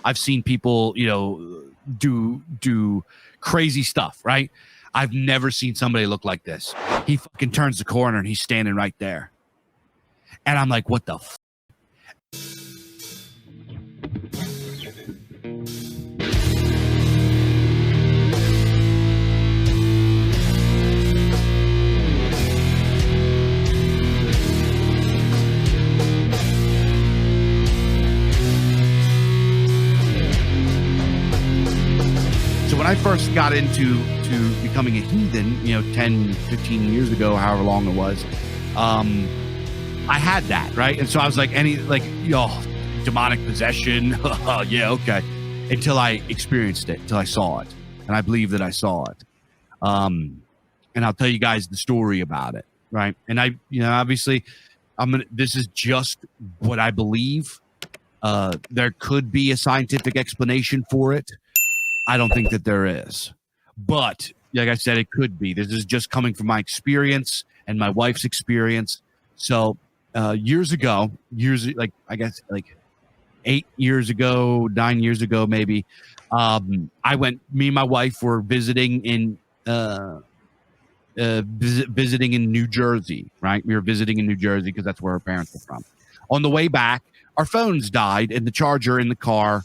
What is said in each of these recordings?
I've seen people, do crazy stuff, right? I've never seen somebody look like this. He fucking turns the corner and he's standing right there. And I'm like, what the f? When I first got into becoming a heathen, 10, 15 years ago, however long it was, I had that, right? And so I was like, demonic possession. Yeah, okay. Until I experienced it, until I saw it. And I believe that I saw it. And I'll tell you guys the story about it, right? And obviously, this is just what I believe. There could be a scientific explanation for it. I don't think that there is, but like I said, it could be. This is just coming from my experience and my wife's experience. So years ago, I guess 8 years ago, 9 years ago, maybe, me and my wife were visiting in New Jersey, right? We were visiting in New Jersey because that's where our parents were from. On the way back, our phones died and the charger in the car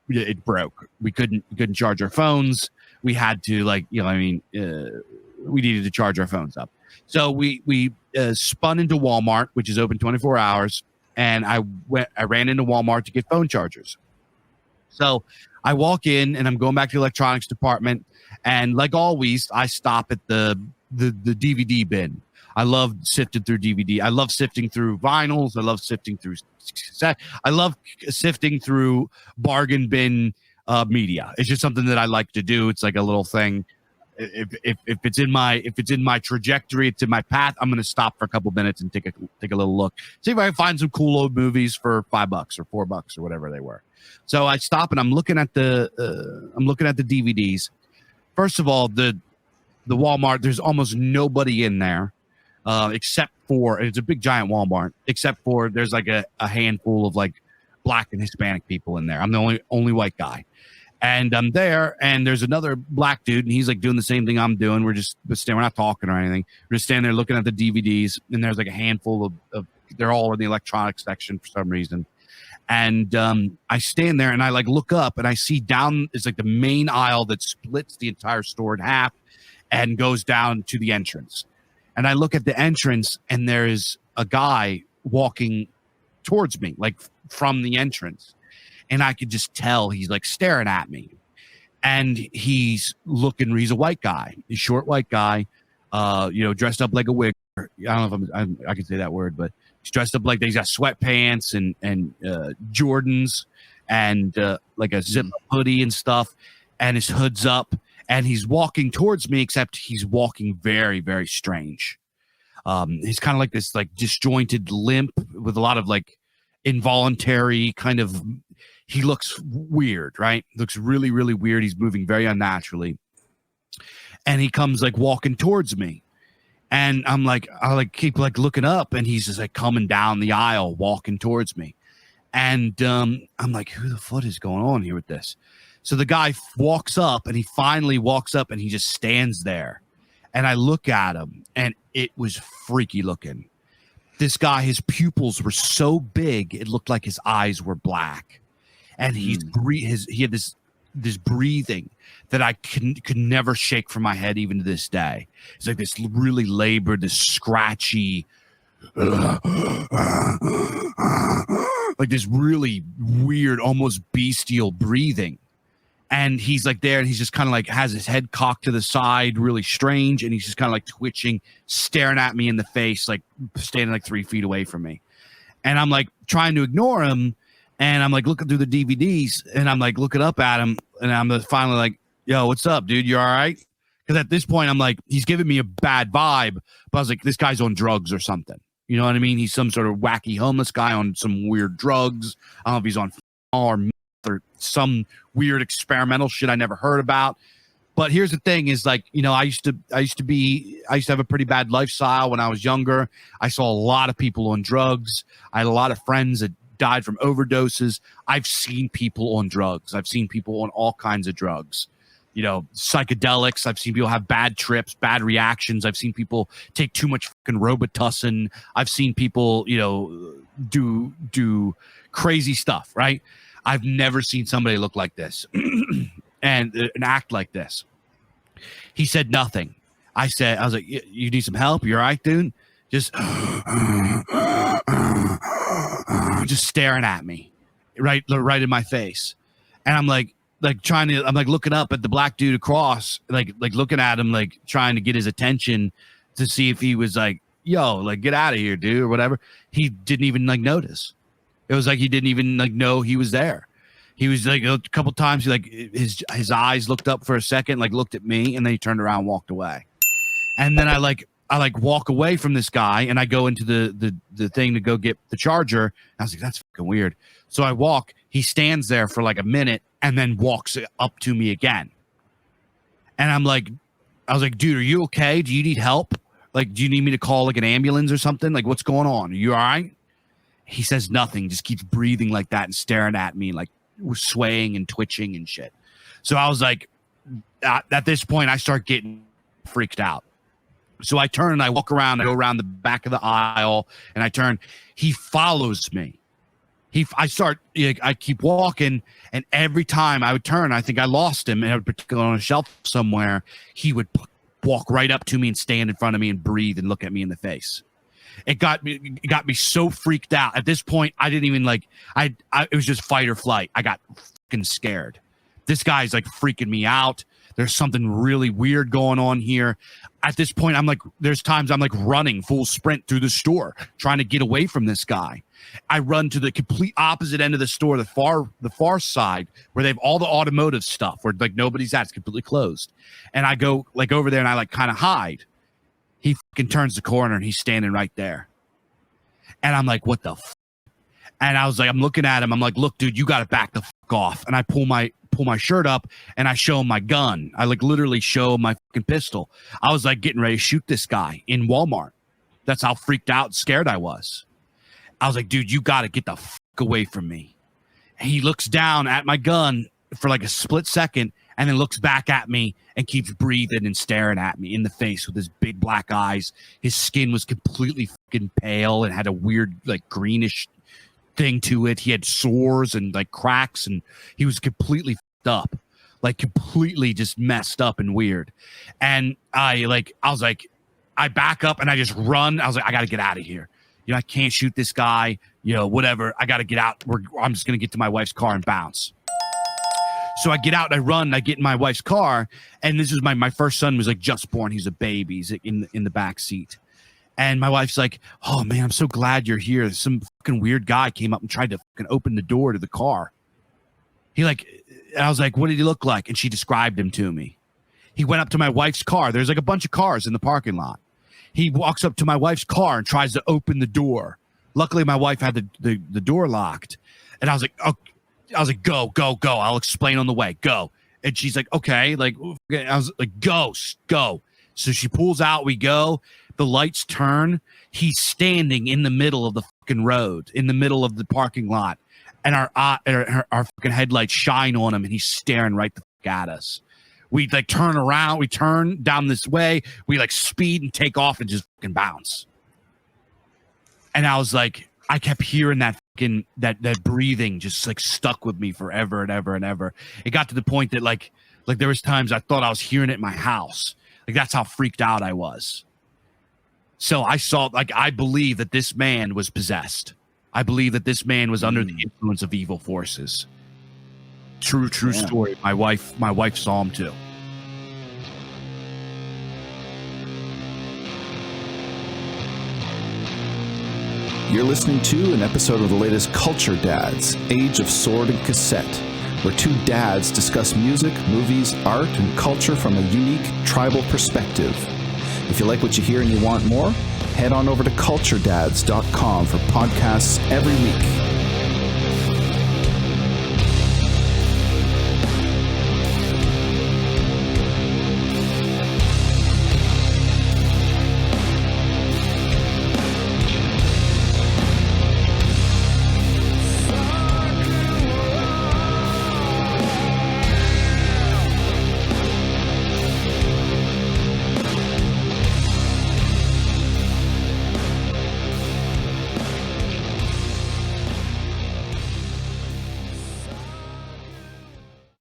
it broke. We couldn't charge our phones. We had to we needed to charge our phones up. So we spun into Walmart, which is open 24 hours. And I ran into Walmart to get phone chargers. So I walk in and I'm going back to the electronics department. And like always, I stop at the DVD bin. I love sifting through DVD. I love sifting through vinyls. I love sifting through bargain bin media. It's just something that I like to do. It's like a little thing. If it's in my trajectory, it's in my path, I'm going to stop for a couple minutes and take a little look. See if I can find some cool old movies for $5 or $4 or whatever they were. So I stop and I'm looking at the DVDs. First of all, the Walmart, there's almost nobody in there. Except for, it's a big giant Walmart, except for there's like a handful of like black and Hispanic people in there. I'm the only white guy. And I'm there and there's another black dude and he's like doing the same thing I'm doing. We're not talking or anything. We're just standing there looking at the DVDs and there's like a handful of they're all in the electronics section for some reason. And I stand there and I like look up and I see down, it's like the main aisle that splits the entire store in half and goes down to the entrance. And I look at the entrance and there is a guy walking towards me, like from the entrance. And I could just tell he's like staring at me. And he's a white guy, he's a short white guy, dressed up like a wig. I don't know if I can say that word, but he's dressed up like he's got sweatpants and Jordans and like a zip hoodie and stuff. And his hood's up. And he's walking towards me, except he's walking very, very strange. He's kind of like this like disjointed limp with a lot of like involuntary kind of, he looks weird, right? Looks really, really weird. He's moving very unnaturally. And he comes like walking towards me. And I keep like looking up and he's just like coming down the aisle, walking towards me. And I'm like, who the fuck is going on here with this? So the guy walks up and he finally walks up and he just stands there. And I look at him and it was freaky looking. This guy, his pupils were so big, it looked like his eyes were black. And he had this breathing that I could never shake from my head even to this day. It's like this really labored, this scratchy, like this really weird, almost bestial breathing. And he's like there and he's just kind of like has his head cocked to the side, really strange. And he's just kind of like twitching, staring at me in the face, like standing like 3 feet away from me. And I'm like trying to ignore him. And I'm like looking through the DVDs and I'm like looking up at him. And I'm finally like, yo, what's up, dude? You all right? Because at this point, I'm like, he's giving me a bad vibe. But I was like, this guy's on drugs or something. You know what I mean? He's some sort of wacky homeless guy on some weird drugs. I don't know if he's on or some weird experimental shit I never heard about. But here's the thing is like, I used to have a pretty bad lifestyle when I was younger. I saw a lot of people on drugs. I had a lot of friends that died from overdoses. I've seen people on drugs. I've seen people on all kinds of drugs, you know, psychedelics. I've seen people have bad trips, bad reactions. I've seen people take too much fucking Robitussin. I've seen people, you know, do crazy stuff, right? I've never seen somebody look like this and act like this. He said nothing. I was like, you need some help? You all right, dude? Just staring at me, right in my face. And I'm like looking up at the black dude across, like looking at him, like trying to get his attention to see if he was like, yo, like, get out of here, dude, or whatever. He didn't even like notice. It was like he didn't even like know he was there. He was like a couple times, he like his eyes looked up for a second, like looked at me, and then he turned around and walked away. And then I walk away from this guy, and I go into the thing to go get the charger. I was like, that's fucking weird. So I walk. He stands there for like a minute and then walks up to me again. And I was like, dude, are you okay? Do you need help? Like, do you need me to call like an ambulance or something? Like, what's going on? Are you all right? He says nothing, just keeps breathing like that and staring at me, like we're swaying and twitching and shit. So I was like, at this point, I start getting freaked out. So I turn and I walk around, I go around the back of the aisle, and I turn. He follows me. I keep walking, and every time I would turn, I think I lost him, and I would put it on a shelf somewhere. He would walk right up to me and stand in front of me and breathe and look at me in the face. It got me so freaked out. At this point, I didn't even it was just fight or flight. I got fucking scared. This guy's like freaking me out. There's something really weird going on here. At this point, there's times I'm like running full sprint through the store, trying to get away from this guy. I run to the complete opposite end of the store, the far side, where they have all the automotive stuff, where like nobody's at, it's completely closed. And I go like over there and I like kind of hide. He fucking turns the corner and he's standing right there. And I'm like, what the f-? And I was like, I'm looking at him. I'm like, look, dude, you got to back the fuck off. And I pull my shirt up and I show him my gun. I like literally show him my fucking pistol. I was like getting ready to shoot this guy in Walmart. That's how freaked out and scared I was. I was like, dude, you got to get the fuck away from me. And he looks down at my gun for like a split second and then looks back at me and keeps breathing and staring at me in the face with his big black eyes. His skin was completely fucking pale and had a weird like greenish thing to it. He had sores and like cracks, and he was completely fucked up, like completely just messed up and weird. And I back up and I just run. I was like, I got to get out of here. You know, I can't shoot this guy, you know, whatever. I got to get out. I'm just going to get to my wife's car and bounce. So I get out and I run. And I get in my wife's car, and this is my first son was like just born. He's a baby. He's in the back seat. And my wife's like, oh, man, I'm so glad you're here. Some fucking weird guy came up and tried to fucking open the door to the car. I was like, what did he look like? And she described him to me. He went up to my wife's car. There's like a bunch of cars in the parking lot. He walks up to my wife's car and tries to open the door. Luckily, my wife had the door locked. And I was like, oh, go. I'll explain on the way. Go. And she's like, okay. Like, I was like, go. So she pulls out. We go. The lights turn. He's standing in the middle of the fucking road, in the middle of the parking lot. And our fucking headlights shine on him, and he's staring right the fuck at us. We like turn around. We turn down this way. We like speed and take off and just fucking bounce. And I was like, I kept hearing that fucking that breathing just like stuck with me forever and ever and ever. It got to the point that like there was times I thought I was hearing it in my house. Like that's how freaked out I was. So I believe that this man was possessed. I believe that this man was under the influence of evil forces. True story. My wife saw him too. You're listening to an episode of the latest Culture Dads, Age of Sword and Cassette, where two dads discuss music, movies, art, and culture from a unique tribal perspective. If you like what you hear and you want more, head on over to culturedads.com for podcasts every week.